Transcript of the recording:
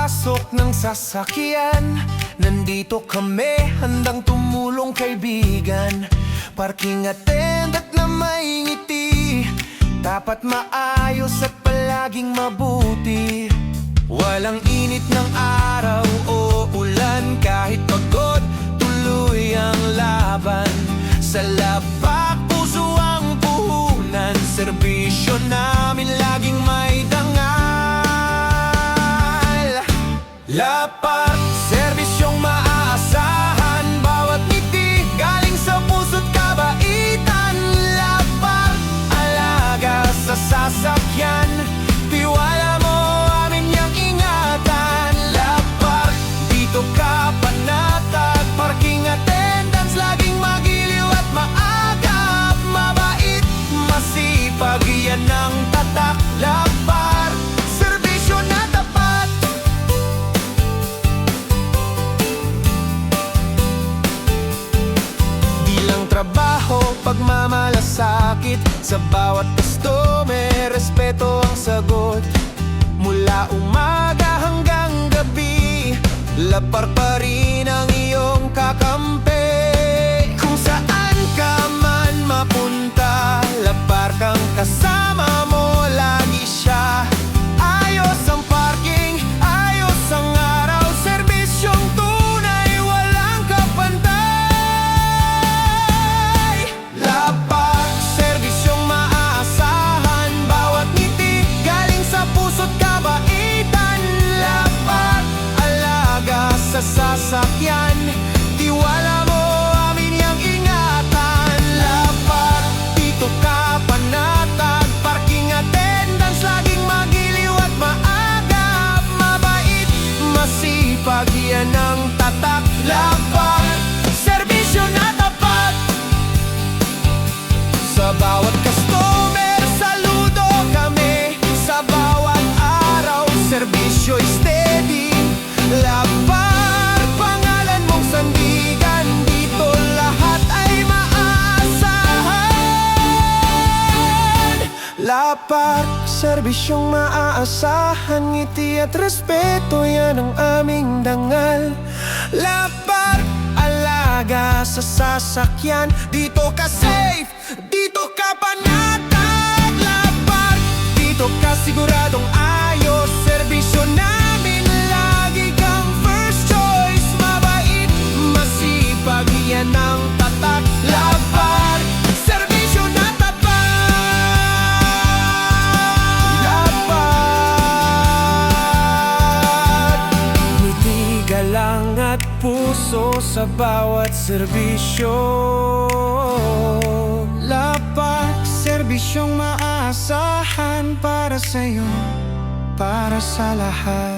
pagpasok ng sasakyan, nandito kami, handang tumulong kaibigan. Parking attendant na may ngiti, dapat maayos at palaging mabuti. Walang init ng araw o ulan, kahit pagod, tuloy ang laban. Sa Lapak, puso ang puhunan, serbisyo namin laging may dangal. Lapak, serbisyong maaasahan, bawat ngiti galing sa puso't kabaitan. Lapak, alaga sa sasakyan, tiwala mo amin niyang ingatan. Lapak, dito ka panatag, parking attendants laging magiliw at maagap. Mabait, masipag, yan ang tatak. Lapak, serbisyo na tapat. Di lang trabaho, pagmamalasakit, sa bawat customer, respeto ang sagot. Mula umaga hanggang gabi, Lapar pa rin ang iyong kakampi. Kung saan ka man mapunta, Lapar kang kasama mo, lagi siya. Ayos ang parking, ayos ang araw, serbisyong tunay, walang kapantay. Lapar, serbisyong maaasahan, bawat ngiti galing sa puso't kabaitan. Lapar, alaga sa sasakyan, tiwala mo amin yang ingatan. Lapar, dito ka panatag, parking attendants laging magiliw at maagap. Mabait, masipag, yan ang tatak. Lapar, serbisyo na tapat. Sa bawat customer, saludo kami. Sa bawat araw, serbisyo'y steady. Lapar, pangalan mong sandigan, dito lahat ay maaasahan. Lapar, serbisyong maaasahan, ngiti at respeto, yan ang aming dangal. Lapar, alaga sa sasakyan, dito ka safe, dito ka panatag. Lapar, dito ka siguradong ayos, serbisyo namin lagi kang first choice. Mabait, masipag, yan ang tatak. Lapar, serbisyo na tapat. Lapar, ngiti, galang at puso sa bawat serbisyo. Lapak, serbisyong maaasahan, para sa'yo, para sa lahat.